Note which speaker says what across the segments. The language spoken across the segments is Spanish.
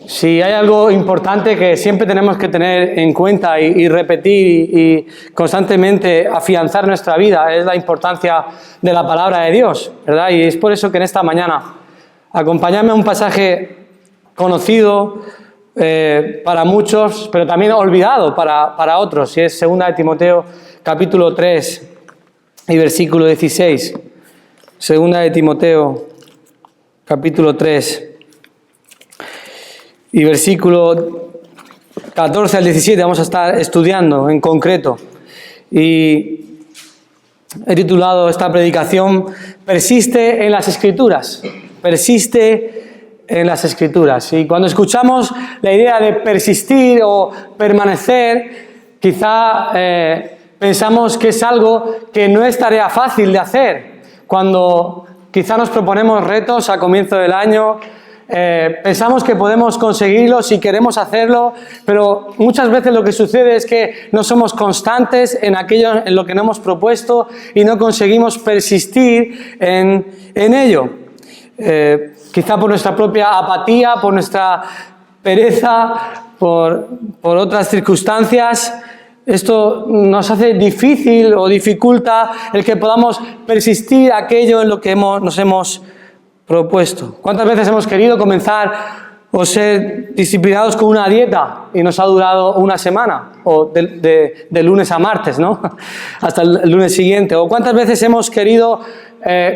Speaker 1: Si hay algo importante que siempre tenemos que tener en cuenta y repetir y constantemente afianzar nuestra vida es la importancia de la palabra de Dios, ¿verdad? Y es por eso que en esta mañana acompañadme a un pasaje conocido para muchos, pero también olvidado para otros, y es 2 de Timoteo capítulo 3 y versículo 16. 2 de Timoteo capítulo 3 y versículo 14 al 17 vamos a estar estudiando en concreto. Y he titulado esta predicación Persiste en las Escrituras. Persiste en las Escrituras. Y cuando escuchamos la idea de persistir o permanecer, quizá pensamos que es algo que no es tarea fácil de hacer. Cuando quizá nos proponemos retos a comienzo del año, pensamos que podemos conseguirlo si queremos hacerlo, pero muchas veces lo que sucede es que no somos constantes en aquello en lo que nos hemos propuesto y no conseguimos persistir en ello. Quizá por nuestra propia apatía, por nuestra pereza, por otras circunstancias. Esto nos hace difícil o dificulta el que podamos persistir aquello en lo que nos hemos propuesto. ¿Cuántas veces hemos querido comenzar o ser disciplinados con una dieta y nos ha durado una semana o de lunes a martes, ¿no? Hasta el lunes siguiente? ¿O cuántas veces hemos querido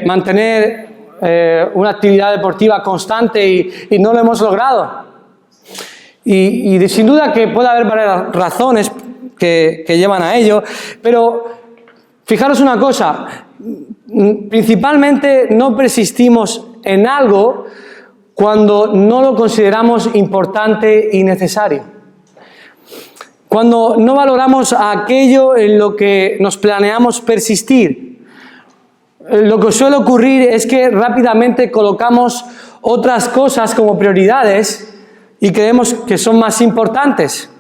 Speaker 1: mantener una actividad deportiva constante y no lo hemos logrado? Y sin duda que puede haber varias razones que llevan a ello, pero fijaros una cosa, principalmente no persistimos en algo cuando no lo consideramos importante y necesario. Cuando no valoramos aquello en lo que nos planeamos persistir. Lo que suele ocurrir es que rápidamente colocamos otras cosas como prioridades y creemos que son más importantes.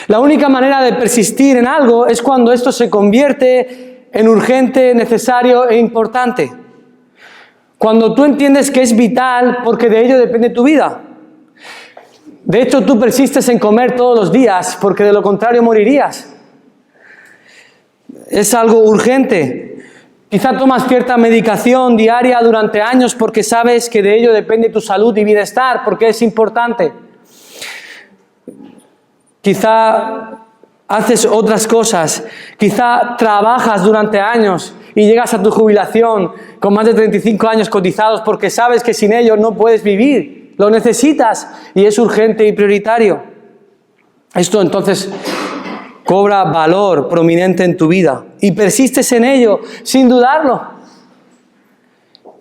Speaker 1: La única manera de persistir en algo es cuando esto se convierte en urgente, necesario e importante. Cuando tú entiendes que es vital porque de ello depende tu vida. De hecho, tú persistes en comer todos los días porque de lo contrario morirías. Es algo urgente. Quizá tomas cierta medicación diaria durante años porque sabes que de ello depende tu salud y bienestar, porque es importante. Quizá haces otras cosas, quizá trabajas durante años y llegas a tu jubilación con más de 35 años cotizados porque sabes que sin ello no puedes vivir, lo necesitas y es urgente y prioritario. Esto entonces cobra valor prominente en tu vida y persistes en ello sin dudarlo.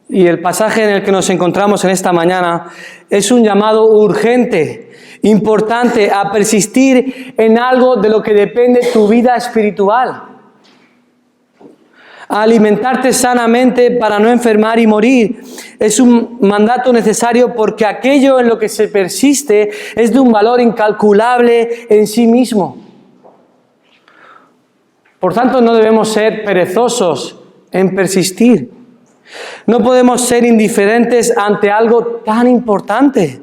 Speaker 1: Y el pasaje en el que nos encontramos en esta mañana es un llamado urgente, importante, a persistir en algo de lo que depende tu vida espiritual. A alimentarte sanamente para no enfermar y morir. Es un mandato necesario porque aquello en lo que se persiste es de un valor incalculable en sí mismo. Por tanto, no debemos ser perezosos en persistir. No podemos ser indiferentes ante algo tan importante.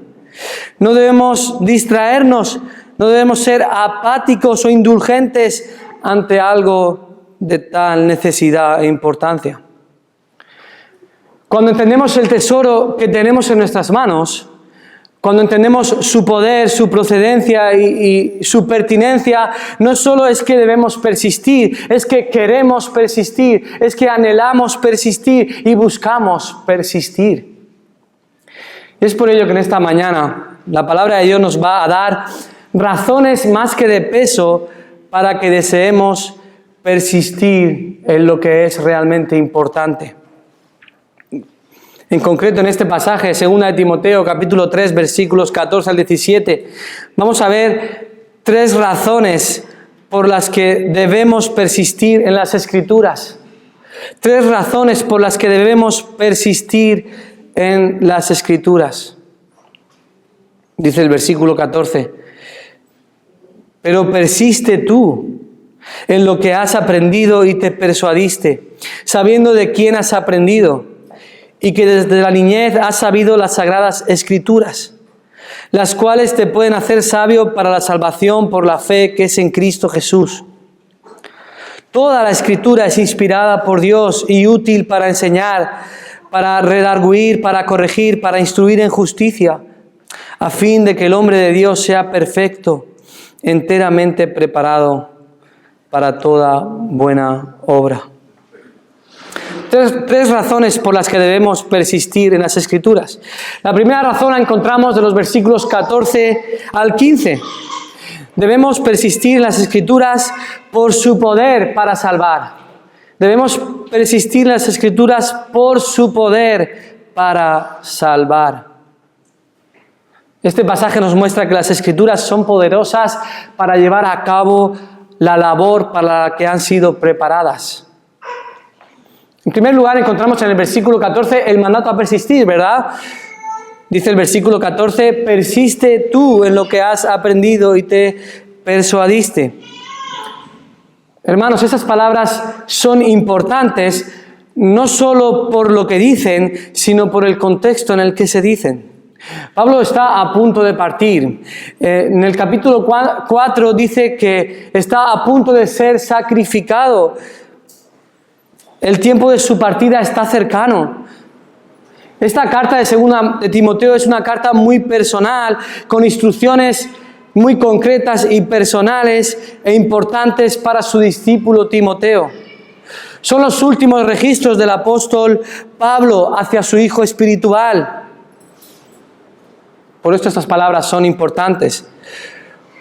Speaker 1: No debemos distraernos, no debemos ser apáticos o indulgentes ante algo de tal necesidad e importancia. Cuando entendemos el tesoro que tenemos en nuestras manos, cuando entendemos su poder, su procedencia y su pertinencia, no solo es que debemos persistir, es que queremos persistir, es que anhelamos persistir y buscamos persistir. Es por ello que en esta mañana la palabra de Dios nos va a dar razones más que de peso para que deseemos persistir en lo que es realmente importante. En concreto, en este pasaje, 2 de Timoteo, capítulo 3, versículos 14 al 17, vamos a ver 3 razones por las que debemos persistir en las Escrituras. 3 razones por las que debemos persistir en las Escrituras. Dice el versículo 14, pero persiste tú en lo que has aprendido y te persuadiste, sabiendo de quién has aprendido, y que desde la niñez has sabido las sagradas Escrituras, las cuales te pueden hacer sabio para la salvación por la fe que es en Cristo Jesús. Toda la Escritura es inspirada por Dios y útil para enseñar, para redarguir, para corregir, para instruir en justicia, a fin de que el hombre de Dios sea perfecto, enteramente preparado para toda buena obra. Tres razones por las que debemos persistir en las Escrituras. La primera razón la encontramos de los versículos 14 al 15. Debemos persistir en las Escrituras por su poder para salvar. Debemos persistir en las Escrituras por su poder para salvar. Este pasaje nos muestra que las Escrituras son poderosas para llevar a cabo la labor para la que han sido preparadas. En primer lugar, encontramos en el versículo 14 el mandato a persistir, ¿verdad? Dice el versículo 14, persiste tú en lo que has aprendido y te persuadiste. Hermanos, esas palabras son importantes no solo por lo que dicen, sino por el contexto en el que se dicen. Pablo está a punto de partir. En el capítulo 4 dice que está a punto de ser sacrificado. El tiempo de su partida está cercano. Esta carta de segunda de Timoteo es una carta muy personal, con instrucciones muy concretas y personales e importantes para su discípulo Timoteo. Son los últimos registros del apóstol Pablo hacia su hijo espiritual. Por esto estas palabras son importantes.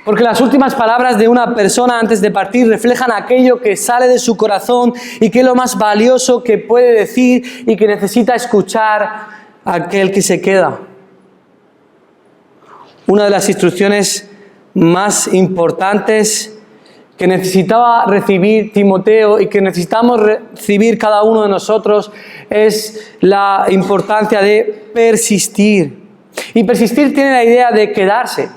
Speaker 1: Porque las últimas palabras de una persona antes de partir reflejan aquello que sale de su corazón y que es lo más valioso que puede decir y que necesita escuchar aquel que se queda. Una de las instrucciones más importantes que necesitaba recibir Timoteo y que necesitamos recibir cada uno de nosotros es la importancia de persistir. Y persistir tiene la idea de quedarse,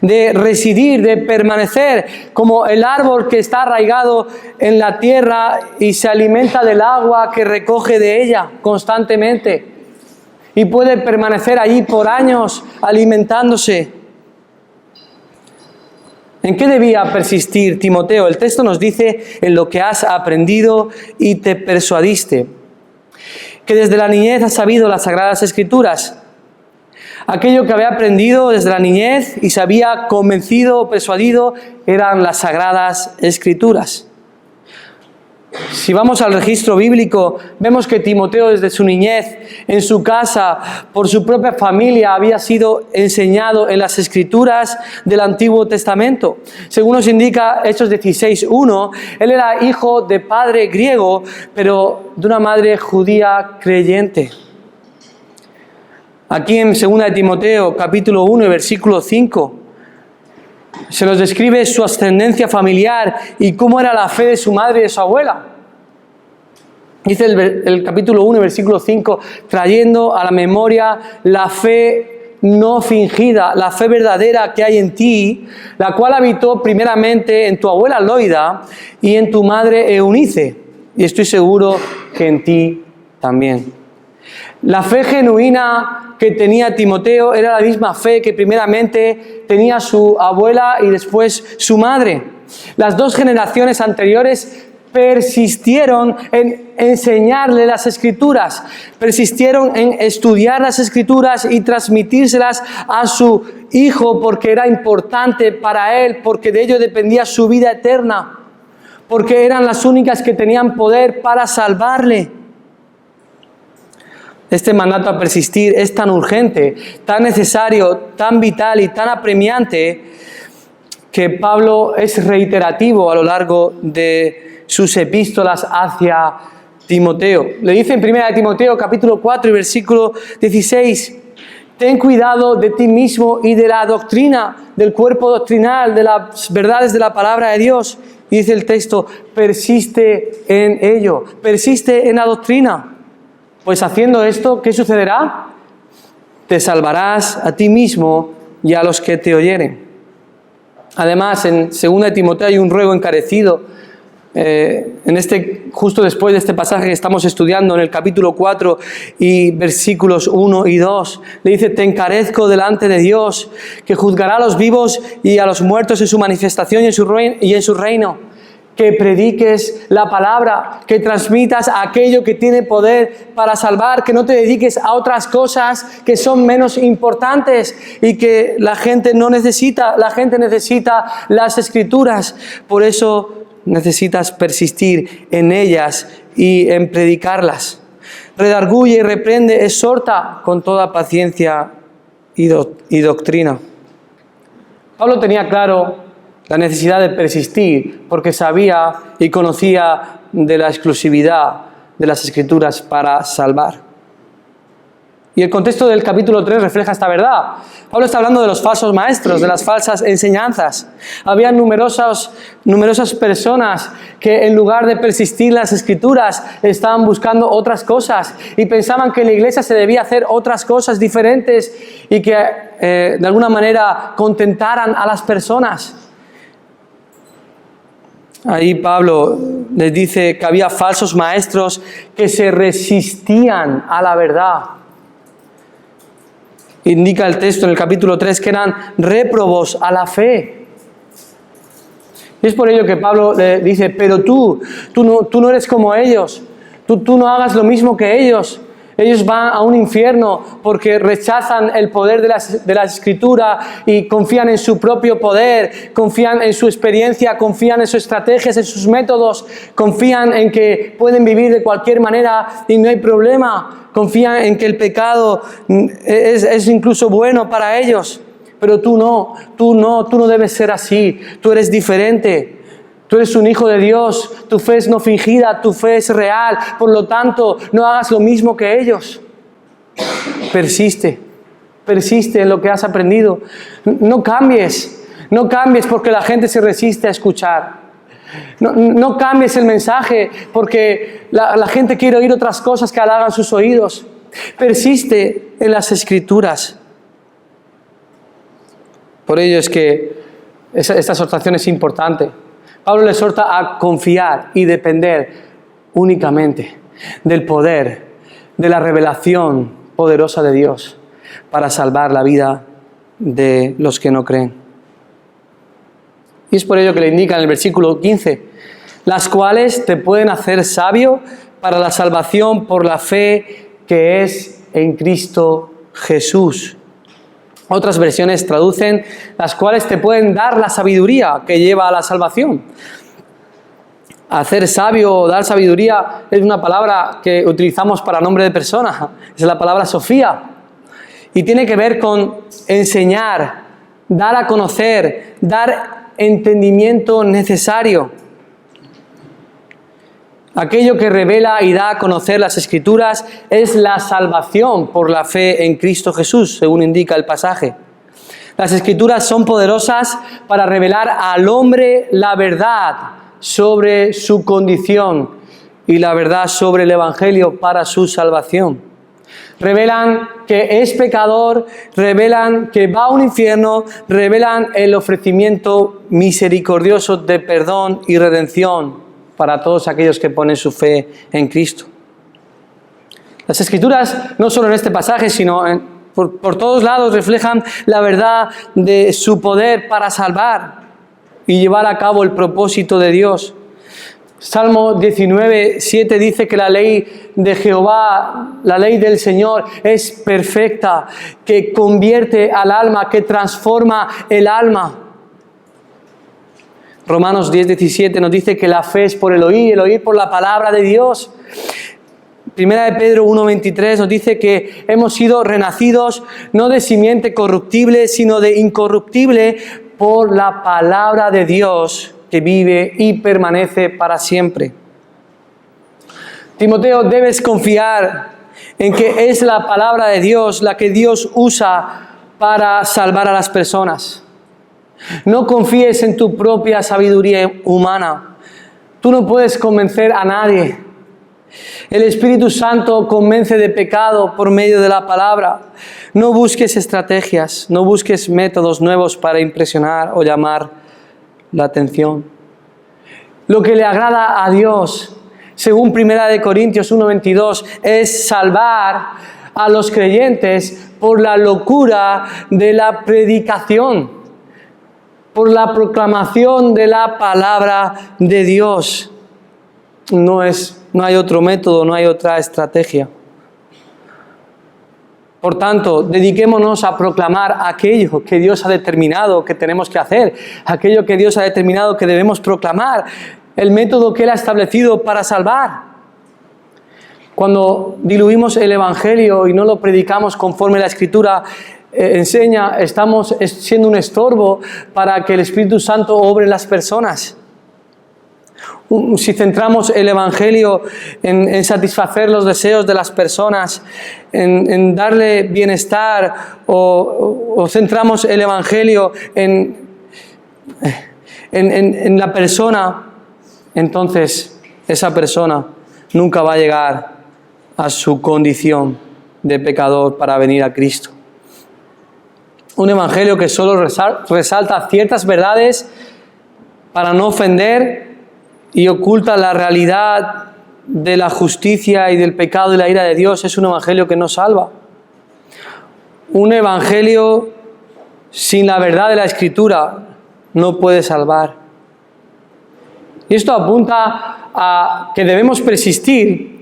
Speaker 1: de residir, de permanecer, como el árbol que está arraigado en la tierra y se alimenta del agua que recoge de ella constantemente y puede permanecer allí por años alimentándose. ¿En qué debía persistir Timoteo? El texto nos dice en lo que has aprendido y te persuadiste, que desde la niñez has sabido las sagradas Escrituras. Aquello que había aprendido desde la niñez y se había convencido o persuadido eran las sagradas Escrituras. Si vamos al registro bíblico, vemos que Timoteo desde su niñez, en su casa, por su propia familia, había sido enseñado en las Escrituras del Antiguo Testamento. Según nos indica Hechos 16:1, él era hijo de padre griego, pero de una madre judía creyente. Aquí en 2 de Timoteo, capítulo 1, versículo 5, se nos describe su ascendencia familiar y cómo era la fe de su madre y de su abuela. Dice el capítulo 1, versículo 5, trayendo a la memoria la fe no fingida, la fe verdadera que hay en ti, la cual habitó primeramente en tu abuela Loida y en tu madre Eunice, y estoy seguro que en ti también. La fe genuina que tenía Timoteo era la misma fe que primeramente tenía su abuela y después su madre. Las dos generaciones anteriores persistieron en enseñarle las Escrituras, persistieron en estudiar las Escrituras y transmitírselas a su hijo porque era importante para él, porque de ello dependía su vida eterna, porque eran las únicas que tenían poder para salvarle. Este mandato a persistir es tan urgente, tan necesario, tan vital y tan apremiante que Pablo es reiterativo a lo largo de sus epístolas hacia Timoteo. Le dice en 1 Timoteo capítulo 4 y versículo 16, ten cuidado de ti mismo y de la doctrina, del cuerpo doctrinal, de las verdades de la palabra de Dios. Y dice el texto, persiste en ello, persiste en la doctrina. Pues haciendo esto, ¿qué sucederá? Te salvarás a ti mismo y a los que te oyeren. Además, en 2 Timoteo hay un ruego encarecido justo después de este pasaje que estamos estudiando en el capítulo 4 y versículos 1 y 2, le dice: te encarezco delante de Dios, que juzgará a los vivos y a los muertos en su manifestación y en su reino. Que prediques la palabra, que transmitas aquello que tiene poder para salvar, que no te dediques a otras cosas que son menos importantes y que la gente no necesita. La gente necesita las Escrituras, por eso necesitas persistir en ellas y en predicarlas. Redarguye y reprende, exhorta con toda paciencia y doctrina. Pablo tenía claro la necesidad de persistir, porque sabía y conocía de la exclusividad de las Escrituras para salvar. Y el contexto del capítulo 3 refleja esta verdad. Pablo está hablando de los falsos maestros, de las falsas enseñanzas. Había numerosas personas que en lugar de persistir en las Escrituras estaban buscando otras cosas y pensaban que en la iglesia se debía hacer otras cosas diferentes y que de alguna manera contentaran a las personas. Ahí Pablo les dice que había falsos maestros que se resistían a la verdad. Indica el texto en el capítulo 3 que eran réprobos a la fe. Y es por ello que Pablo le dice: pero tú no eres como ellos, tú no hagas lo mismo que ellos. Ellos van a un infierno porque rechazan el poder de la Escritura y confían en su propio poder, confían en su experiencia, confían en sus estrategias, en sus métodos, confían en que pueden vivir de cualquier manera y no hay problema, confían en que el pecado es incluso bueno para ellos. Pero tú no debes ser así, tú eres diferente. Tú eres un hijo de Dios, tu fe es no fingida, tu fe es real, por lo tanto, no hagas lo mismo que ellos. Persiste en lo que has aprendido. No cambies porque la gente se resiste a escuchar. No cambies el mensaje porque la gente quiere oír otras cosas que halagan sus oídos. Persiste en las Escrituras. Por ello es que esta exhortación es importante. Pablo le exhorta a confiar y depender únicamente del poder, de la revelación poderosa de Dios para salvar la vida de los que no creen. Y es por ello que le indica en el versículo 15, las cuales te pueden hacer sabio para la salvación por la fe que es en Cristo Jesús. Otras versiones traducen las cuales te pueden dar la sabiduría que lleva a la salvación. Hacer sabio o dar sabiduría es una palabra que utilizamos para nombre de persona. Es la palabra Sofía. Y tiene que ver con enseñar, dar a conocer, dar entendimiento necesario. Aquello que revela y da a conocer las Escrituras es la salvación por la fe en Cristo Jesús, según indica el pasaje. Las Escrituras son poderosas para revelar al hombre la verdad sobre su condición y la verdad sobre el Evangelio para su salvación. Revelan que es pecador, revelan que va a un infierno, revelan el ofrecimiento misericordioso de perdón y redención para todos aquellos que ponen su fe en Cristo. Las Escrituras, no solo en este pasaje, sino por todos lados, reflejan la verdad de su poder para salvar y llevar a cabo el propósito de Dios. Salmo 19:7 dice que la ley de Jehová, la ley del Señor, es perfecta, que convierte al alma, que transforma el alma. Romanos 10:17 nos dice que la fe es por el oír por la palabra de Dios. Primera de Pedro 1:23 nos dice que hemos sido renacidos no de simiente corruptible, sino de incorruptible por la palabra de Dios que vive y permanece para siempre. Timoteo, debes confiar en que es la palabra de Dios la que Dios usa para salvar a las personas. No confíes en tu propia sabiduría humana. Tú no puedes convencer a nadie. El Espíritu Santo convence de pecado por medio de la palabra. No busques estrategias, no busques métodos nuevos para impresionar o llamar la atención. Lo que le agrada a Dios, según 1 Corintios 1:22, es salvar a los creyentes por la locura de la predicación, por la proclamación de la palabra de Dios. No hay otro método, no hay otra estrategia. Por tanto, dediquémonos a proclamar aquello que Dios ha determinado que tenemos que hacer, aquello que Dios ha determinado que debemos proclamar, el método que Él ha establecido para salvar. Cuando diluimos el Evangelio y no lo predicamos conforme la Escritura enseña, estamos siendo un estorbo para que el Espíritu Santo obre en las personas. Si centramos el Evangelio en satisfacer los deseos de las personas, en darle bienestar, o centramos el Evangelio en la persona, entonces esa persona nunca va a llegar a su condición de pecador para venir a Cristo. Un Evangelio que solo resalta ciertas verdades para no ofender y oculta la realidad de la justicia y del pecado y la ira de Dios, es un Evangelio que no salva. Un Evangelio sin la verdad de la Escritura no puede salvar. Y esto apunta a que debemos persistir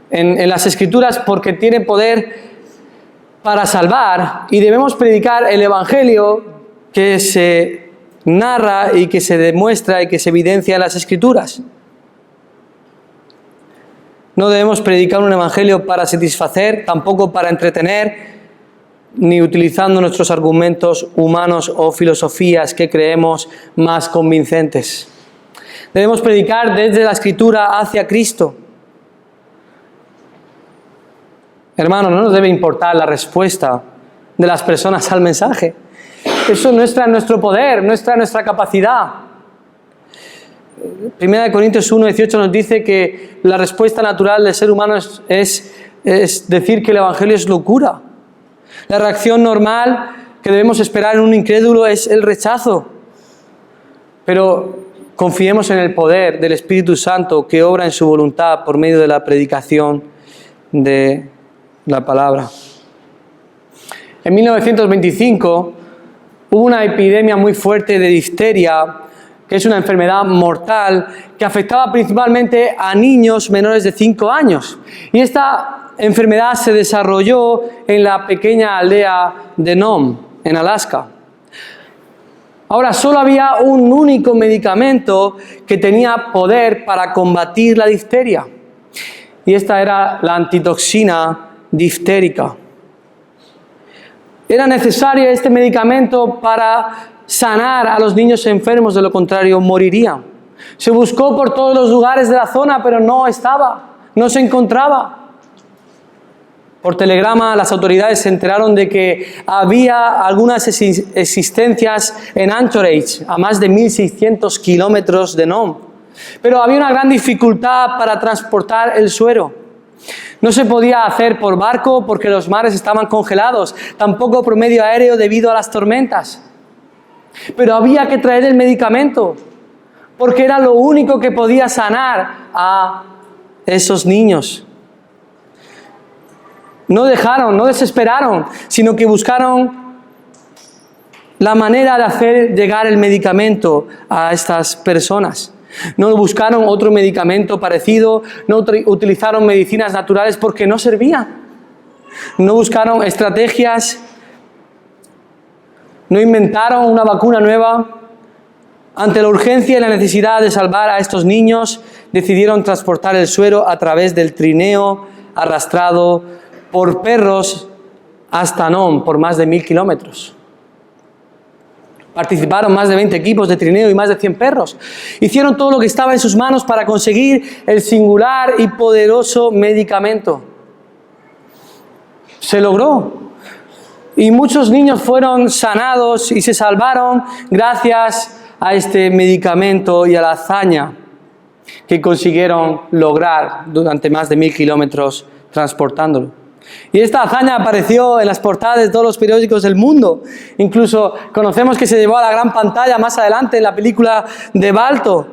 Speaker 1: en las Escrituras porque tiene poder para salvar, y debemos predicar el Evangelio que se narra y que se demuestra y que se evidencia en las Escrituras. No debemos predicar un Evangelio para satisfacer, tampoco para entretener, ni utilizando nuestros argumentos humanos o filosofías que creemos más convincentes. Debemos predicar desde la Escritura hacia Cristo. Hermanos, no nos debe importar la respuesta de las personas al mensaje. Eso no está en nuestro poder, no está en nuestra capacidad. 1 Corintios 1:18 nos dice que la respuesta natural del ser humano es decir que el Evangelio es locura. La reacción normal que debemos esperar en un incrédulo es el rechazo. Pero confiemos en el poder del Espíritu Santo que obra en su voluntad por medio de la predicación de la palabra. En 1925 hubo una epidemia muy fuerte de difteria, que es una enfermedad mortal que afectaba principalmente a niños menores de 5 años. Y esta enfermedad se desarrolló en la pequeña aldea de Nome, en Alaska. Ahora, solo había un único medicamento que tenía poder para combatir la difteria. Y esta era la antitoxina diftérica. Era necesario este medicamento para sanar a los niños enfermos, de lo contrario morirían. Se buscó por todos los lugares de la zona, pero no se encontraba. Por telegrama, las autoridades se enteraron de que había algunas existencias en Anchorage, a más de 1.600 kilómetros de Nome. Pero había una gran dificultad para transportar el suero. No se podía hacer por barco porque los mares estaban congelados, tampoco por medio aéreo debido a las tormentas. Pero había que traer el medicamento, porque era lo único que podía sanar a esos niños. No desesperaron, sino que buscaron la manera de hacer llegar el medicamento a estas personas. No buscaron otro medicamento parecido, no utilizaron medicinas naturales porque no servían. No buscaron estrategias, no inventaron una vacuna nueva. Ante la urgencia y la necesidad de salvar a estos niños, decidieron transportar el suero a través del trineo arrastrado por perros hasta Nome, por más de 1.000 kilómetros. Participaron más de 20 equipos de trineo y más de 100 perros. Hicieron todo lo que estaba en sus manos para conseguir el singular y poderoso medicamento. Se logró. Y muchos niños fueron sanados y se salvaron gracias a este medicamento y a la hazaña que consiguieron lograr durante más de 1.000 kilómetros transportándolo. Y esta hazaña apareció en las portadas de todos los periódicos del mundo. Incluso conocemos que se llevó a la gran pantalla más adelante en la película de Balto.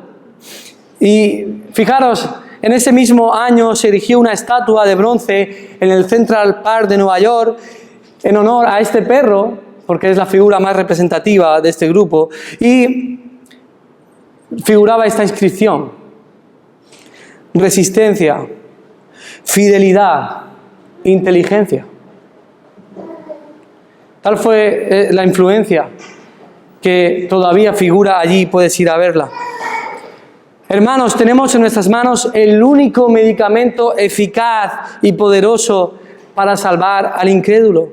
Speaker 1: Y fijaros, en ese mismo año se erigió una estatua de bronce en el Central Park de Nueva York en honor a este perro, porque es la figura más representativa de este grupo, y figuraba esta inscripción: resistencia, fidelidad, inteligencia. Tal fue la influencia que todavía figura allí, puedes ir a verla. Hermanos, tenemos en nuestras manos el único medicamento eficaz y poderoso para salvar al incrédulo.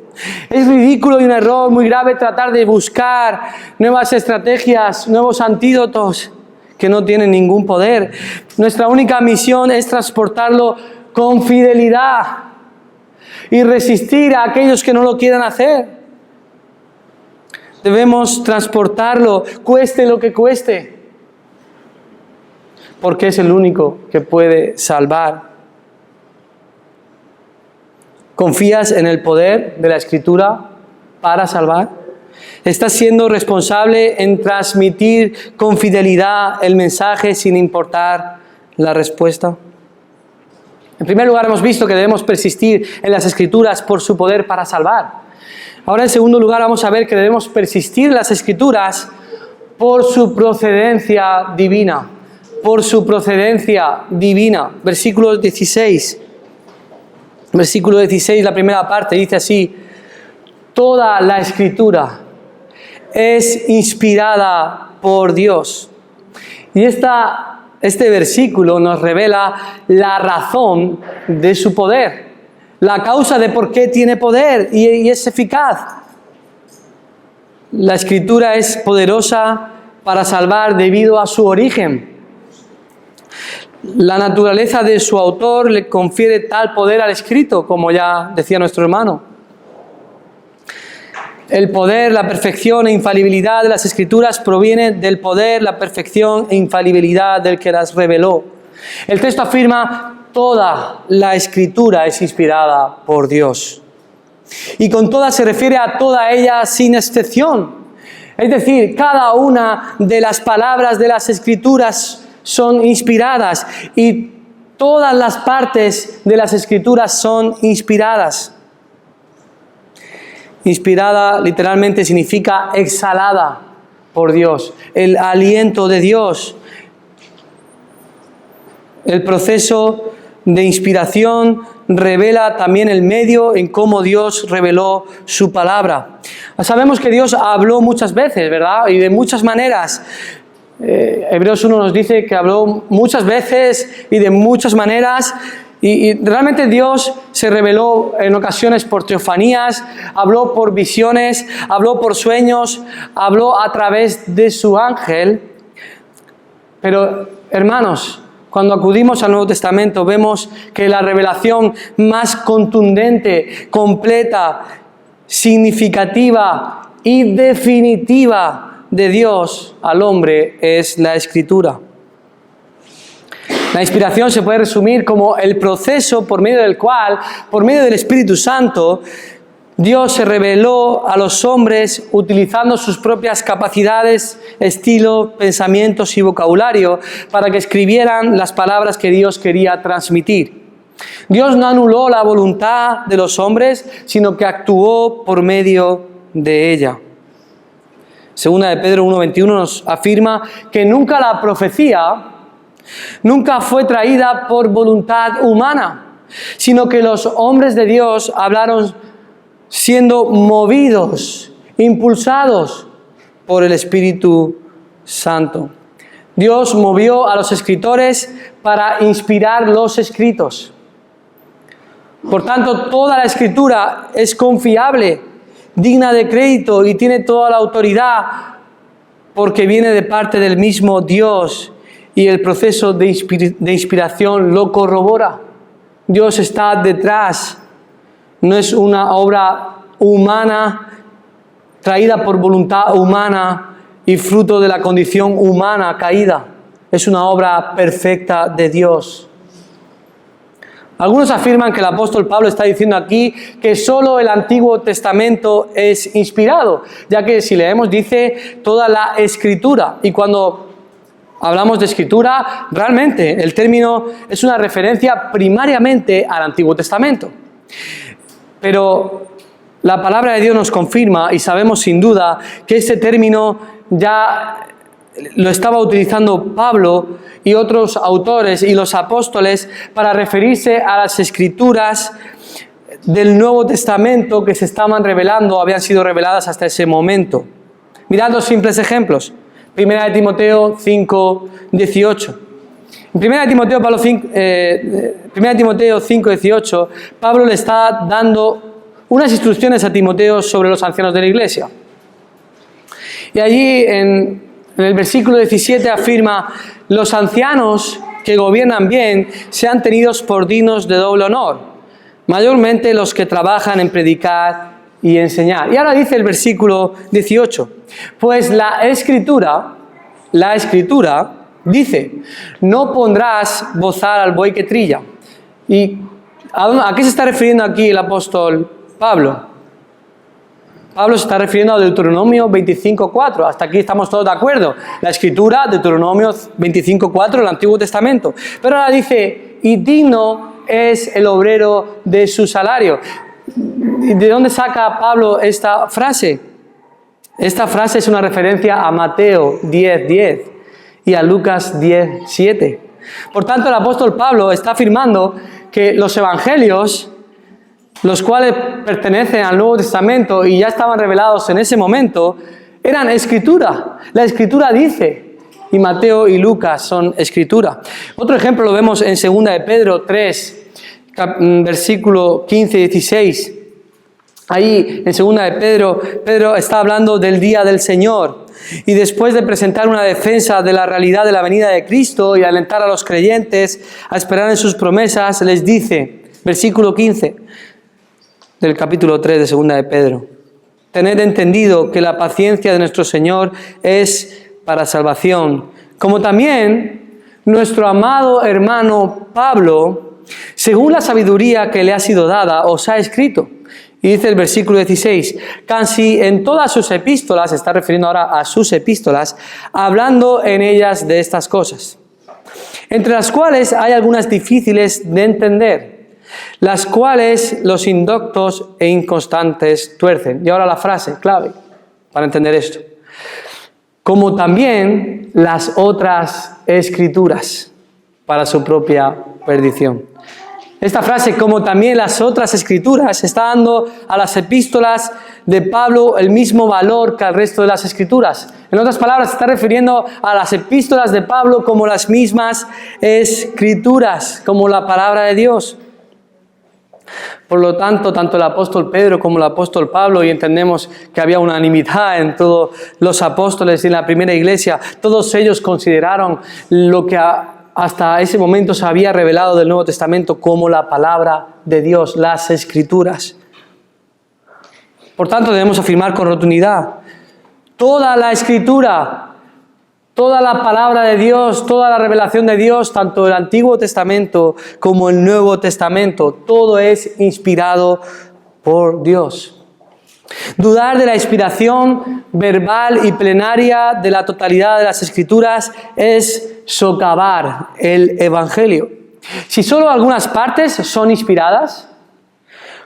Speaker 1: Es ridículo y un error muy grave tratar de buscar nuevas estrategias, nuevos antídotos que no tienen ningún poder. Nuestra única misión es transportarlo con fidelidad y resistir a aquellos que no lo quieran hacer. Debemos transportarlo, cueste lo que cueste, porque es el único que puede salvar. ¿Confías en el poder de la Escritura para salvar? ¿Estás siendo responsable en transmitir con fidelidad el mensaje sin importar la respuesta? En primer lugar, hemos visto que debemos persistir en las Escrituras por su poder para salvar. Ahora, en segundo lugar, vamos a ver que debemos persistir en las Escrituras por su procedencia divina. Por su procedencia divina. Versículo 16. Versículo 16, la primera parte, dice así: toda la Escritura es inspirada por Dios. Y este versículo nos revela la razón de su poder, la causa de por qué tiene poder y es eficaz. La Escritura es poderosa para salvar debido a su origen. La naturaleza de su autor le confiere tal poder al escrito, como ya decía nuestro hermano. El poder, la perfección e infalibilidad de las Escrituras proviene del poder, la perfección e infalibilidad del que las reveló. El texto afirma: toda la Escritura es inspirada por Dios. Y con toda se refiere a toda ella sin excepción. Es decir, cada una de las palabras de las Escrituras son inspiradas y todas las partes de las Escrituras son inspiradas. Inspirada literalmente significa exhalada por Dios, el aliento de Dios. El proceso de inspiración revela también el medio en cómo Dios reveló su palabra. Sabemos que Dios habló muchas veces, ¿verdad? Y de muchas maneras. Hebreos 1 nos dice que habló muchas veces y de muchas maneras. Y realmente Dios se reveló en ocasiones por teofanías, habló por visiones, habló por sueños, habló a través de su ángel. Pero, hermanos, cuando acudimos al Nuevo Testamento vemos que la revelación más contundente, completa, significativa y definitiva de Dios al hombre es la Escritura. La inspiración se puede resumir como el proceso por medio del cual, por medio del Espíritu Santo, Dios se reveló a los hombres utilizando sus propias capacidades, estilo, pensamientos y vocabulario para que escribieran las palabras que Dios quería transmitir. Dios no anuló la voluntad de los hombres, sino que actuó por medio de ella. Segunda de Pedro 1:21 nos afirma que nunca la profecía nunca fue traída por voluntad humana, sino que los hombres de Dios hablaron siendo movidos, impulsados por el Espíritu Santo. Dios movió a los escritores para inspirar los escritos. Por tanto, toda la Escritura es confiable, digna de crédito y tiene toda la autoridad porque viene de parte del mismo Dios y el proceso de inspiración lo corrobora. Dios está detrás. No es una obra humana traída por voluntad humana y fruto de la condición humana caída. Es una obra perfecta de Dios. Algunos afirman que el apóstol Pablo está diciendo aquí que solo el Antiguo Testamento es inspirado, ya que si leemos dice toda la Escritura. Y cuando hablamos de escritura, realmente el término es una referencia primariamente al Antiguo Testamento. Pero la palabra de Dios nos confirma y sabemos sin duda que este término ya lo estaba utilizando Pablo y otros autores y los apóstoles para referirse a las escrituras del Nuevo Testamento que se estaban revelando, habían sido reveladas hasta ese momento. Mirad dos simples ejemplos. 1 Timoteo 5, 18. En 1 Timoteo 5, 18, Pablo le está dando unas instrucciones a Timoteo sobre los ancianos de la iglesia. Y allí en el versículo 17 afirma: los ancianos que gobiernan bien sean tenidos por dignos de doble honor, mayormente los que trabajan en predicar y enseñar. Y ahora dice el versículo 18, pues la escritura dice, no pondrás bozal al buey que trilla. ¿Y a qué se está refiriendo aquí el apóstol Pablo? Pablo se está refiriendo a Deuteronomio 25:4. Hasta aquí estamos todos de acuerdo. La escritura, Deuteronomio 25:4, el Antiguo Testamento. Pero ahora dice, y digno es el obrero de su salario. ¿De dónde saca Pablo esta frase? Esta frase es una referencia a Mateo 10:10 y a Lucas 10:7. Por tanto, el apóstol Pablo está afirmando que los evangelios, los cuales pertenecen al Nuevo Testamento y ya estaban revelados en ese momento, eran escritura. La escritura dice, y Mateo y Lucas son escritura. Otro ejemplo lo vemos en 2 de Pedro 3, versículo 15 y 16. Ahí en 2 de Pedro, Pedro está hablando del día del Señor. Y después de presentar una defensa de la realidad de la venida de Cristo y alentar a los creyentes a esperar en sus promesas, les dice, versículo 15 del capítulo 3 de 2 de Pedro, tened entendido que la paciencia de nuestro Señor es para salvación, como también nuestro amado hermano Pablo, según la sabiduría que le ha sido dada, os ha escrito. Y dice el versículo 16, casi en todas sus epístolas, se está refiriendo ahora a sus epístolas, hablando en ellas de estas cosas, entre las cuales hay algunas difíciles de entender, las cuales los indoctos e inconstantes tuercen. Y ahora la frase clave para entender esto. Como también las otras escrituras para su propia perdición. Esta frase, como también las otras escrituras, está dando a las epístolas de Pablo el mismo valor que al resto de las escrituras. En otras palabras, se está refiriendo a las epístolas de Pablo como las mismas escrituras, como la palabra de Dios. Por lo tanto, tanto el apóstol Pedro como el apóstol Pablo, y entendemos que había unanimidad en todos los apóstoles y en la primera iglesia, todos ellos consideraron lo que hasta ese momento se había revelado del Nuevo Testamento como la palabra de Dios, las Escrituras. Por tanto, debemos afirmar con rotundidad, toda la Escritura, toda la palabra de Dios, toda la revelación de Dios, tanto el Antiguo Testamento como el Nuevo Testamento, todo es inspirado por Dios. Dudar de la inspiración verbal y plenaria de la totalidad de las Escrituras es socavar el Evangelio. Si solo algunas partes son inspiradas,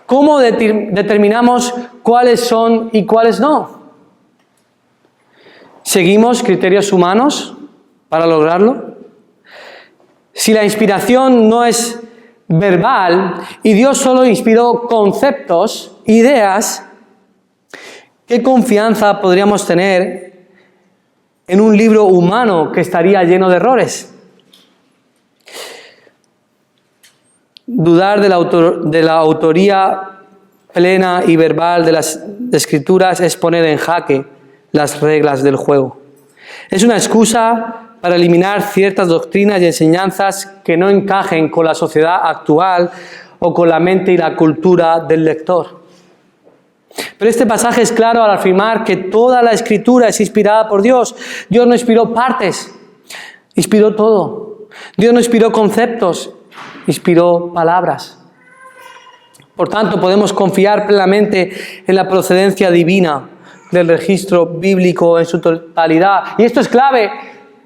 Speaker 1: ¿cómo determinamos cuáles son y cuáles no? ¿Seguimos criterios humanos para lograrlo? Si la inspiración no es verbal y Dios solo inspiró conceptos, ideas, ¿qué confianza podríamos tener en un libro humano que estaría lleno de errores? Dudar de la autoría plena y verbal de las Escrituras es poner en jaque las reglas del juego. Es una excusa para eliminar ciertas doctrinas y enseñanzas que no encajen con la sociedad actual o con la mente y la cultura del lector. Pero este pasaje es claro al afirmar que toda la Escritura es inspirada por Dios. Dios no inspiró partes, inspiró todo. Dios no inspiró conceptos, inspiró palabras. Por tanto, podemos confiar plenamente en la procedencia divina del registro bíblico en su totalidad. Y esto es clave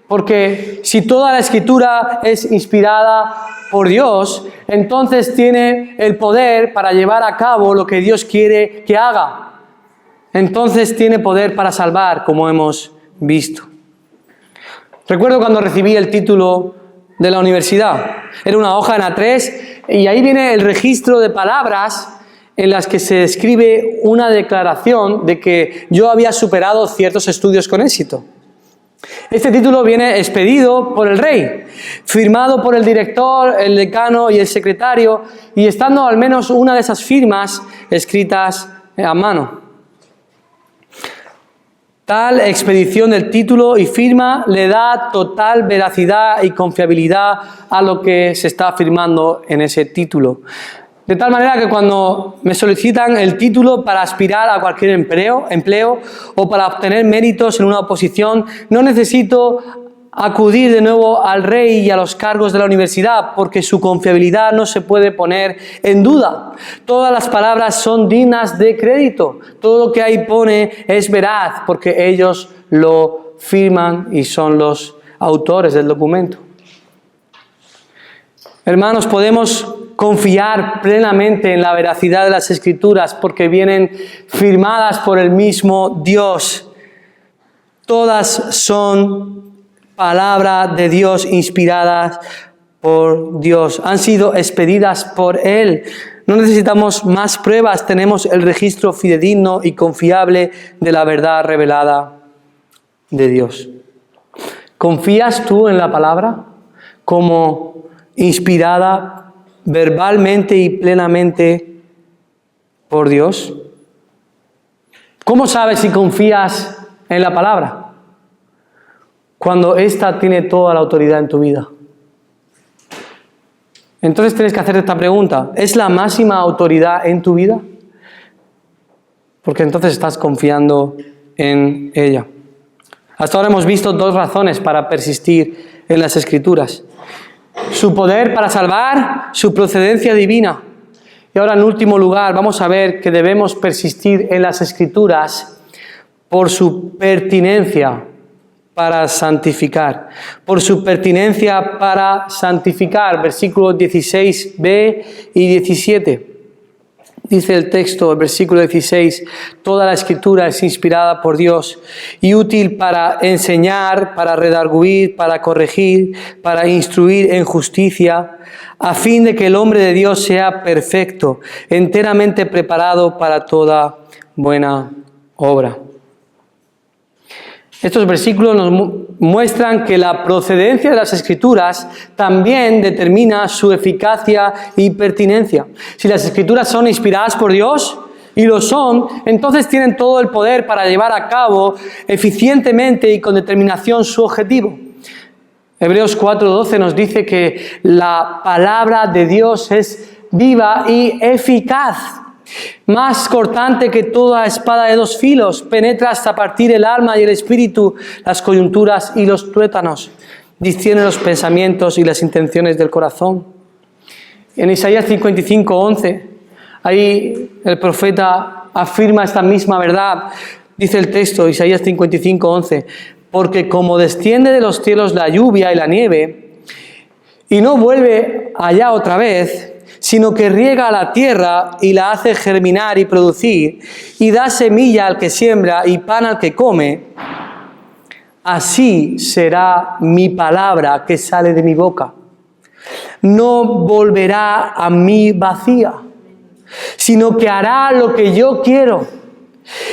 Speaker 1: Porque si toda la Escritura es inspirada por Dios, entonces tiene el poder para llevar a cabo lo que Dios quiere que haga. Entonces tiene poder para salvar, como hemos visto. Recuerdo cuando recibí el título de la universidad. Era una hoja en A3 y ahí viene el registro de palabras en las que se escribe una declaración de que yo había superado ciertos estudios con éxito. Este título viene expedido por el rey, firmado por el director, el decano y el secretario, y estando al menos una de esas firmas escritas a mano. Tal expedición del título y firma le da total veracidad y confiabilidad a lo que se está firmando en ese título. De tal manera que cuando me solicitan el título para aspirar a cualquier empleo o para obtener méritos en una oposición, no necesito acudir de nuevo al rey y a los cargos de la universidad, porque su confiabilidad no se puede poner en duda. Todas las palabras son dignas de crédito. Todo lo que ahí pone es veraz, porque ellos lo firman y son los autores del documento. Hermanos, podemos confiar plenamente en la veracidad de las Escrituras porque vienen firmadas por el mismo Dios. Todas son palabra de Dios inspiradas por Dios. Han sido expedidas por Él. No necesitamos más pruebas. Tenemos el registro fidedigno y confiable de la verdad revelada de Dios. ¿Confías tú en la palabra como inspirada verbalmente y plenamente por Dios? ¿Cómo sabes si confías en la palabra? Cuando ésta tiene toda la autoridad en tu vida. Entonces tienes que hacerte esta pregunta: ¿es la máxima autoridad en tu vida? Porque entonces estás confiando en ella. Hasta ahora hemos visto dos razones para persistir en las Escrituras: su poder para salvar, su procedencia divina. Y ahora, en último lugar, vamos a ver que debemos persistir en las Escrituras por su pertinencia para santificar. Por su pertinencia para santificar. Versículos 16b y 17. Dice el texto, el versículo 16, toda la Escritura es inspirada por Dios y útil para enseñar, para redarguir, para corregir, para instruir en justicia, a fin de que el hombre de Dios sea perfecto, enteramente preparado para toda buena obra. Estos versículos nos muestran que la procedencia de las Escrituras también determina su eficacia y pertinencia. Si las Escrituras son inspiradas por Dios, y lo son, entonces tienen todo el poder para llevar a cabo eficientemente y con determinación su objetivo. Hebreos 4:12 nos dice que la palabra de Dios es viva y eficaz. Más cortante que toda espada de dos filos, penetra hasta partir el alma y el espíritu, las coyunturas y los tuétanos, discierne los pensamientos y las intenciones del corazón. En Isaías 55:11, ahí el profeta afirma esta misma verdad. Dice el texto, Isaías 55:11, porque como desciende de los cielos la lluvia y la nieve, y no vuelve allá otra vez, sino que riega la tierra y la hace germinar y producir, y da semilla al que siembra y pan al que come, así será mi palabra que sale de mi boca. No volverá a mí vacía, sino que hará lo que yo quiero,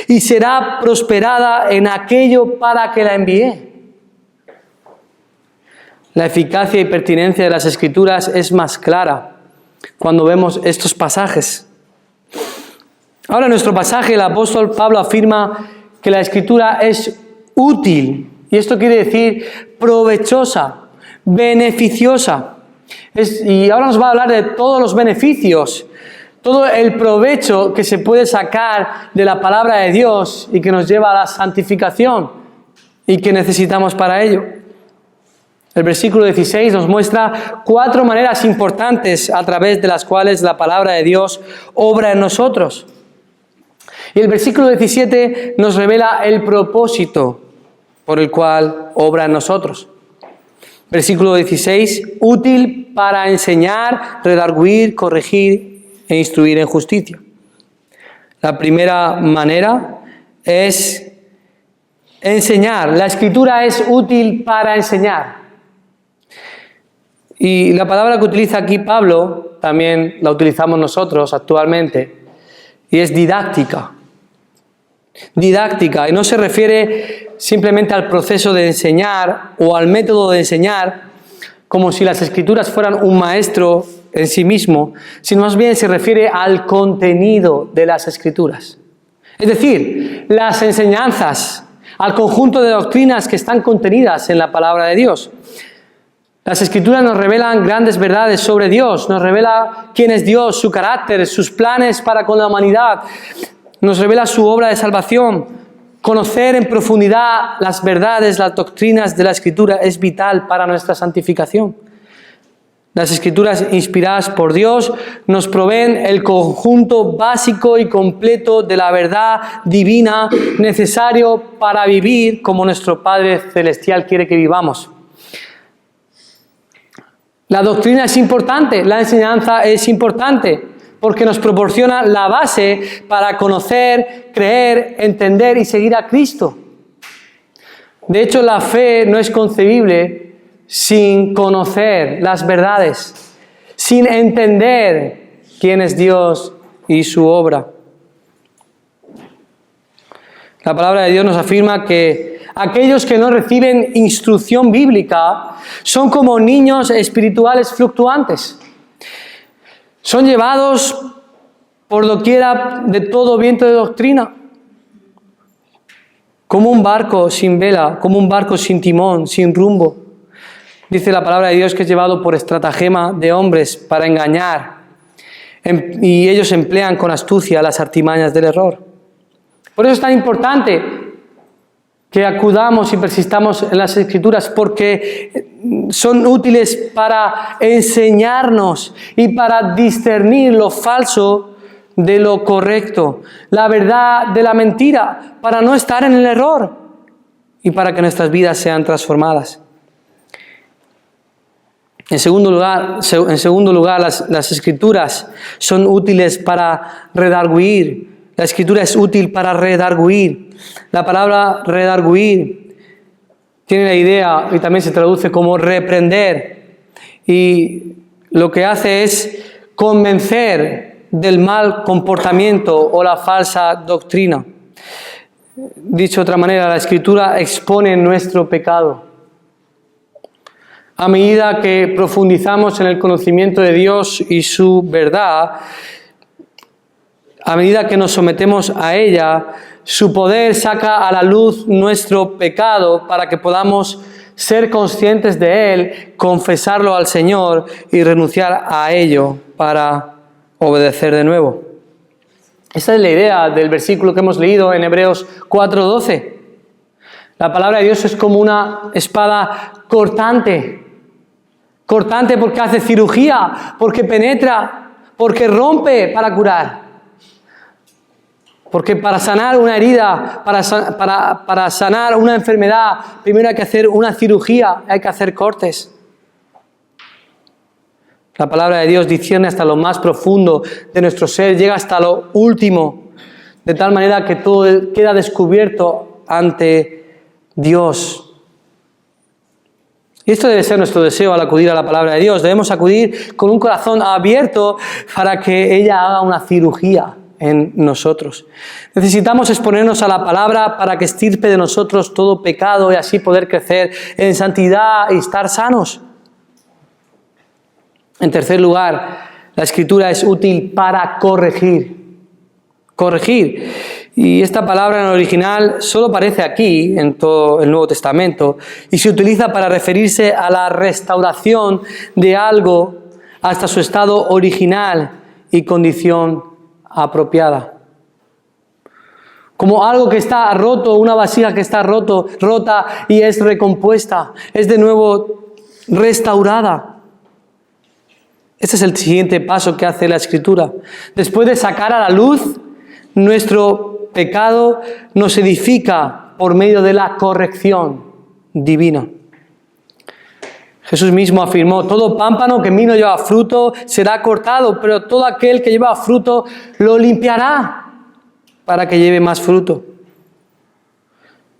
Speaker 1: y será prosperada en aquello para que la envié. La eficacia y pertinencia de las Escrituras es más clara cuando vemos estos pasajes. Ahora, en nuestro pasaje, el apóstol Pablo afirma que la Escritura es útil, y esto quiere decir provechosa, beneficiosa. Y ahora nos va a hablar de todos los beneficios, todo el provecho que se puede sacar de la palabra de Dios y que nos lleva a la santificación y que necesitamos para ello. El versículo 16 nos muestra 4 maneras importantes a través de las cuales la palabra de Dios obra en nosotros. Y el versículo 17 nos revela el propósito por el cual obra en nosotros. Versículo 16, útil para enseñar, redarguir, corregir e instruir en justicia. La primera manera es enseñar. La Escritura es útil para enseñar. Y la palabra que utiliza aquí Pablo, también la utilizamos nosotros actualmente, y es didáctica. Didáctica, y no se refiere simplemente al proceso de enseñar o al método de enseñar, como si las Escrituras fueran un maestro en sí mismo, sino más bien se refiere al contenido de las Escrituras. Es decir, las enseñanzas, al conjunto de doctrinas que están contenidas en la palabra de Dios. Las Escrituras nos revelan grandes verdades sobre Dios, nos revela quién es Dios, su carácter, sus planes para con la humanidad, nos revela su obra de salvación. Conocer en profundidad las verdades, las doctrinas de la Escritura es vital para nuestra santificación. Las Escrituras inspiradas por Dios nos proveen el conjunto básico y completo de la verdad divina necesario para vivir como nuestro Padre Celestial quiere que vivamos. La doctrina es importante, la enseñanza es importante, porque nos proporciona la base para conocer, creer, entender y seguir a Cristo. De hecho, la fe no es concebible sin conocer las verdades, sin entender quién es Dios y su obra. La palabra de Dios nos afirma que aquellos que no reciben instrucción bíblica son como niños espirituales fluctuantes. Son llevados por doquiera de todo viento de doctrina, como un barco sin vela, como un barco sin timón, sin rumbo. Dice la palabra de Dios que es llevado por estratagema de hombres para engañar, y ellos emplean con astucia las artimañas del error. Por eso es tan importante que acudamos y persistamos en las Escrituras, porque son útiles para enseñarnos y para discernir lo falso de lo correcto, la verdad de la mentira, para no estar en el error y para que nuestras vidas sean transformadas. En segundo lugar, las Escrituras son útiles para redarguir. La Escritura es útil para redarguir. La palabra redarguir tiene la idea, y también se traduce como reprender, y lo que hace es convencer del mal comportamiento o la falsa doctrina. Dicho de otra manera, la Escritura expone nuestro pecado. A medida que profundizamos en el conocimiento de Dios y su verdad, a medida que nos sometemos a ella, su poder saca a la luz nuestro pecado para que podamos ser conscientes de él, confesarlo al Señor y renunciar a ello para obedecer de nuevo. Esa es la idea del versículo que hemos leído en Hebreos 4:12. La palabra de Dios es como una espada cortante. Cortante porque hace cirugía, porque penetra, porque rompe para curar. Porque para sanar una herida, para sanar una enfermedad, primero hay que hacer una cirugía, hay que hacer cortes. La palabra de Dios discierne hasta lo más profundo de nuestro ser, llega hasta lo último, de tal manera que todo queda descubierto ante Dios. Y esto debe ser nuestro deseo al acudir a la palabra de Dios. Debemos acudir con un corazón abierto para que ella haga una cirugía en nosotros. Necesitamos exponernos a la palabra para que extirpe de nosotros todo pecado y así poder crecer en santidad y estar sanos. En tercer lugar, la Escritura es útil para corregir. Corregir. Y esta palabra en el original solo aparece aquí, en todo el Nuevo Testamento, y se utiliza para referirse a la restauración de algo hasta su estado original y condición apropiada. Como algo que está roto, una vasija que está rota y es recompuesta, es de nuevo restaurada. Este es el siguiente paso que hace la Escritura. Después de sacar a la luz nuestro pecado, nos edifica por medio de la corrección divina. Jesús mismo afirmó, todo pámpano que en mí no lleva fruto será cortado, pero todo aquel que lleva fruto lo limpiará para que lleve más fruto.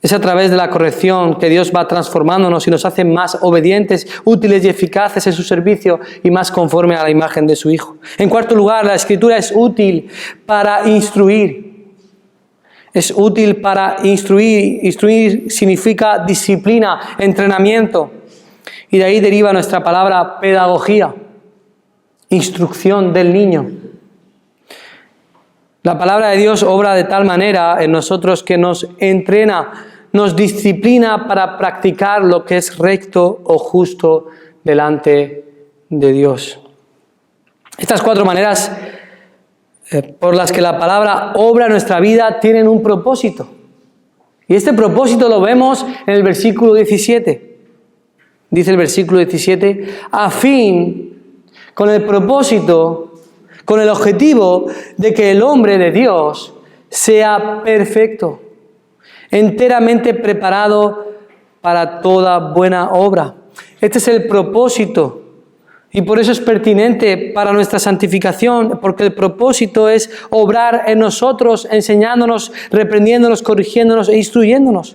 Speaker 1: Es a través de la corrección que Dios va transformándonos y nos hace más obedientes, útiles y eficaces en su servicio y más conforme a la imagen de su Hijo. En cuarto lugar, la Escritura es útil para instruir. Es útil para instruir. Instruir significa disciplina, entrenamiento. Y de ahí deriva nuestra palabra pedagogía, instrucción del niño. La palabra de Dios obra de tal manera en nosotros que nos entrena, nos disciplina para practicar lo que es recto o justo delante de Dios. Estas 4 maneras por las que la palabra obra en nuestra vida tienen un propósito. Y este propósito lo vemos en el versículo 17. Dice el versículo 17, con el propósito, con el objetivo de que el hombre de Dios sea perfecto, enteramente preparado para toda buena obra. Este es el propósito y por eso es pertinente para nuestra santificación, porque el propósito es obrar en nosotros, enseñándonos, reprendiéndonos, corrigiéndonos e instruyéndonos,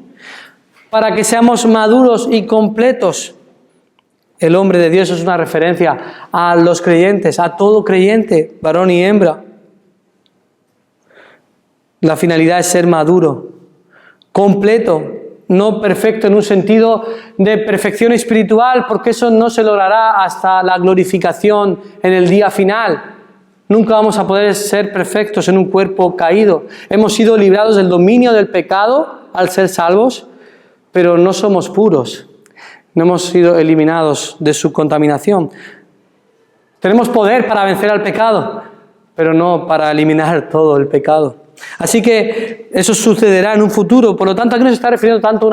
Speaker 1: para que seamos maduros y completos. El hombre de Dios es una referencia a los creyentes, a todo creyente, varón y hembra. La finalidad es ser maduro, completo, no perfecto en un sentido de perfección espiritual, porque eso no se logrará hasta la glorificación en el día final. Nunca vamos a poder ser perfectos en un cuerpo caído. Hemos sido librados del dominio del pecado al ser salvos, pero no somos puros. No hemos sido eliminados de su contaminación. Tenemos poder para vencer al pecado, pero no para eliminar todo el pecado. Así que eso sucederá en un futuro. Por lo tanto, aquí no se está refiriendo tanto a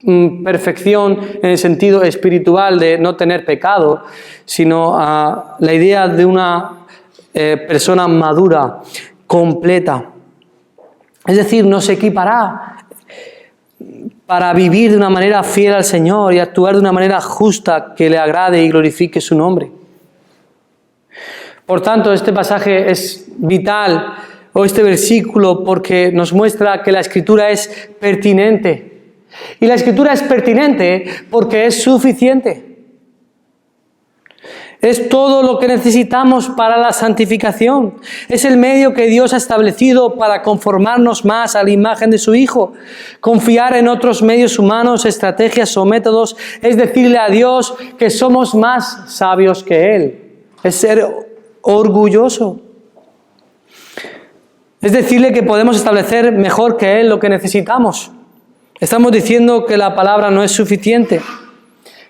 Speaker 1: una perfección en el sentido espiritual de no tener pecado, sino a la idea de una persona madura, completa. Es decir, nos equipará para vivir de una manera fiel al Señor y actuar de una manera justa que le agrade y glorifique su nombre. Por tanto, este pasaje es vital, o este versículo, porque nos muestra que la Escritura es pertinente. Y la Escritura es pertinente porque es suficiente. Es todo lo que necesitamos para la santificación. Es el medio que Dios ha establecido para conformarnos más a la imagen de su Hijo. Confiar en otros medios humanos, estrategias o métodos es decirle a Dios que somos más sabios que Él. Es ser orgulloso. Es decirle que podemos establecer mejor que Él lo que necesitamos. Estamos diciendo que la palabra no es suficiente.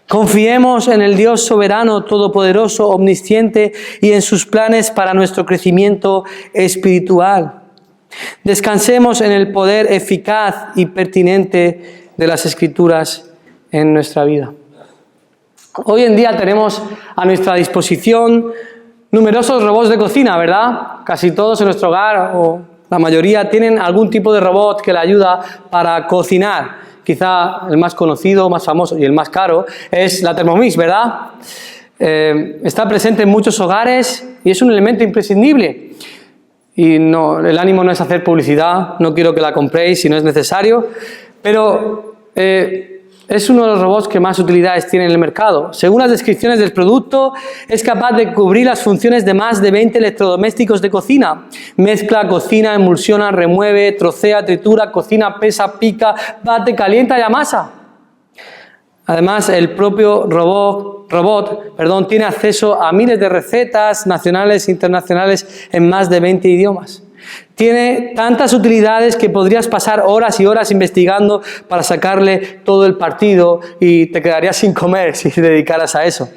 Speaker 1: Confiemos en el Dios soberano, todopoderoso, omnisciente y en sus planes para nuestro crecimiento espiritual. Descansemos en el poder eficaz y pertinente de las Escrituras en nuestra vida. Hoy en día tenemos a nuestra disposición numerosos robots de cocina, ¿verdad? Casi todos en nuestro hogar, o la mayoría, tienen algún tipo de robot que le ayuda para cocinar. Quizá el más conocido, más famoso y el más caro es la Thermomix, ¿verdad? Está presente en muchos hogares y es un elemento imprescindible. Y no, el ánimo no es hacer publicidad, no quiero que la compréis si no es necesario, pero es uno de los robots que más utilidades tiene en el mercado. Según las descripciones del producto, es capaz de cubrir las funciones de más de 20 electrodomésticos de cocina. Mezcla, cocina, emulsiona, remueve, trocea, tritura, cocina, pesa, pica, bate, calienta y amasa. Además, el propio robot, tiene acceso a miles de recetas nacionales e internacionales en más de 20 idiomas. Tiene tantas utilidades que podrías pasar horas y horas investigando para sacarle todo el partido y te quedarías sin comer si te dedicaras a eso.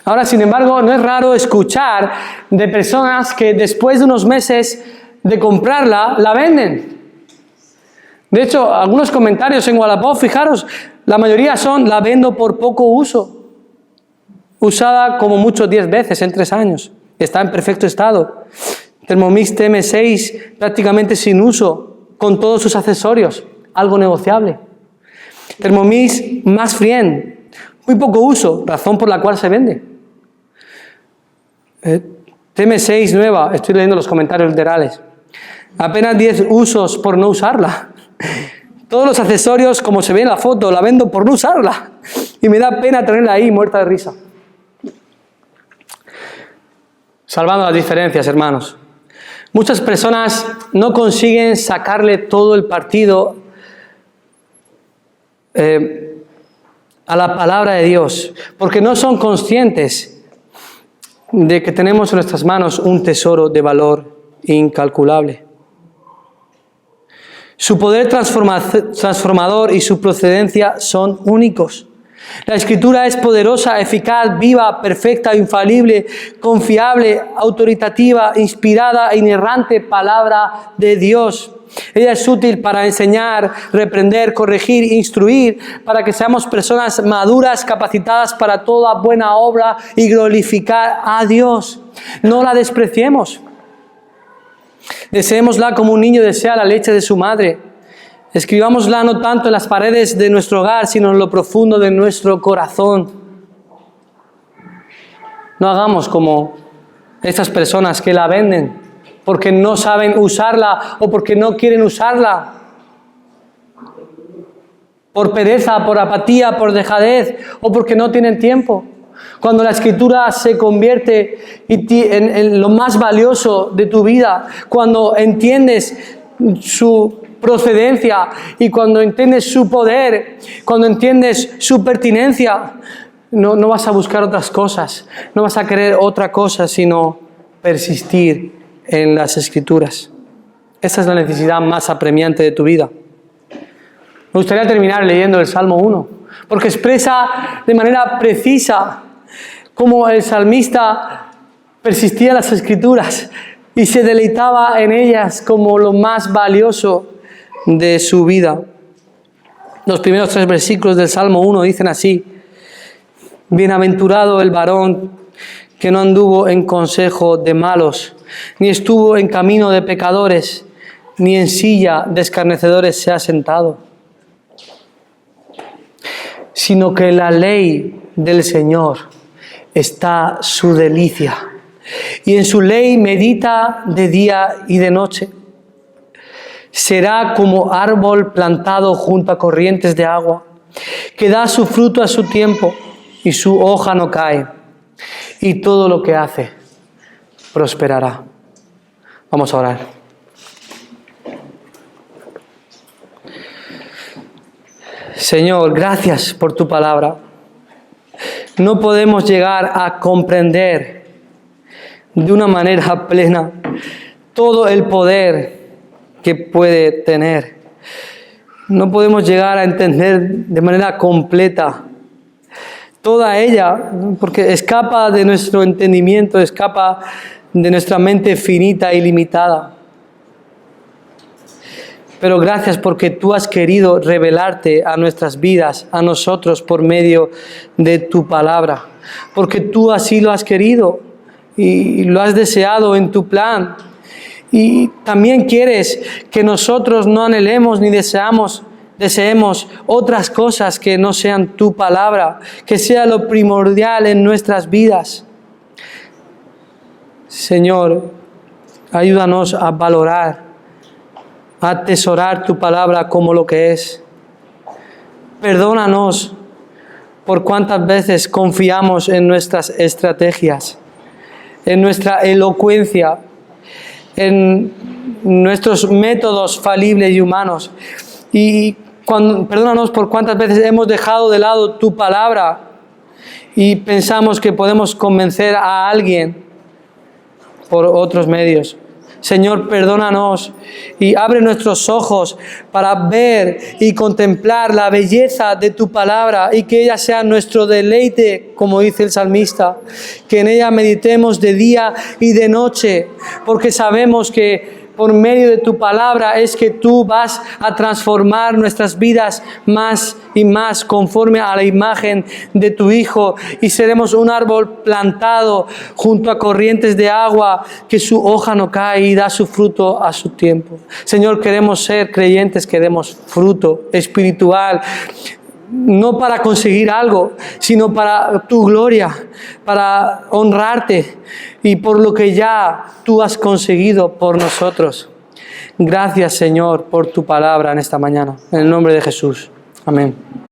Speaker 1: Ahora, sin embargo, no es raro escuchar de personas que después de unos meses de comprarla, la venden. De hecho, algunos comentarios en Wallapop, fijaros, la mayoría son: la vendo por poco uso. Usada como mucho 10 veces en 3 años. Está en perfecto estado. Thermomix TM6 prácticamente sin uso, con todos sus accesorios, algo negociable. Thermomix Max Friend, Muy poco uso, razón por la cual se vende. TM6 nueva, estoy leyendo los comentarios literales. Apenas 10 usos por no usarla. Todos los accesorios, como se ve en la foto, la vendo por no usarla. Y me da pena tenerla ahí muerta de risa. Salvando las diferencias, hermanos. Muchas personas no consiguen sacarle todo el partido a la palabra de Dios, porque no son conscientes de que tenemos en nuestras manos un tesoro de valor incalculable. Su poder transformador y su procedencia son únicos. La Escritura es poderosa, eficaz, viva, perfecta, infalible, confiable, autoritativa, inspirada e inerrante palabra de Dios. Ella es útil para enseñar, reprender, corregir, instruir, para que seamos personas maduras, capacitadas para toda buena obra y glorificar a Dios. No la despreciemos. Deseémosla como un niño desea la leche de su madre. Escribámosla no tanto en las paredes de nuestro hogar, sino en lo profundo de nuestro corazón. No hagamos como estas personas que la venden porque no saben usarla o porque no quieren usarla. Por pereza, por apatía, por dejadez o porque no tienen tiempo. Cuando la Escritura se convierte en lo más valioso de tu vida, cuando entiendes su procedencia y cuando entiendes su poder, cuando entiendes su pertinencia, no vas a buscar otras cosas, no vas a querer otra cosa sino persistir en las Escrituras. Esa es la necesidad más apremiante de tu vida. Me gustaría terminar leyendo el Salmo 1, porque expresa de manera precisa cómo el salmista persistía en las Escrituras y se deleitaba en ellas como lo más valioso de su vida. Los primeros 3 versículos del Salmo 1 dicen así: Bienaventurado el varón que no anduvo en consejo de malos, ni estuvo en camino de pecadores, ni en silla de escarnecedores se ha sentado, sino que en la ley del Señor está su delicia, y en su ley medita de día y de noche. Será como árbol plantado junto a corrientes de agua, que da su fruto a su tiempo, y su hoja no cae, y todo lo que hace prosperará. Vamos a orar. Señor, gracias por tu palabra. No podemos llegar a comprender de una manera plena todo el poder que puede tener. No podemos llegar a entender de manera completa toda ella, porque escapa de nuestro entendimiento, escapa de nuestra mente finita y limitada. Pero gracias porque tú has querido revelarte a nuestras vidas, a nosotros, por medio de tu palabra. Porque tú así lo has querido y lo has deseado en tu plan. Y también quieres que nosotros no anhelemos ni deseemos otras cosas que no sean tu palabra, que sea lo primordial en nuestras vidas. Señor, ayúdanos a valorar, a atesorar tu palabra como lo que es. Perdónanos por cuántas veces confiamos en nuestras estrategias, en nuestra elocuencia, en nuestros métodos falibles y humanos. Y perdónanos por cuántas veces hemos dejado de lado tu palabra y pensamos que podemos convencer a alguien por otros medios. Señor, perdónanos y abre nuestros ojos para ver y contemplar la belleza de tu palabra y que ella sea nuestro deleite, como dice el salmista, que en ella meditemos de día y de noche, porque sabemos que por medio de tu palabra es que tú vas a transformar nuestras vidas más y más conforme a la imagen de tu Hijo, y seremos un árbol plantado junto a corrientes de agua, que su hoja no cae y da su fruto a su tiempo. Señor, queremos ser creyentes que demos fruto espiritual, no para conseguir algo, sino para tu gloria, para honrarte y por lo que ya tú has conseguido por nosotros. Gracias, Señor, por tu palabra en esta mañana. En el nombre de Jesús. Amén.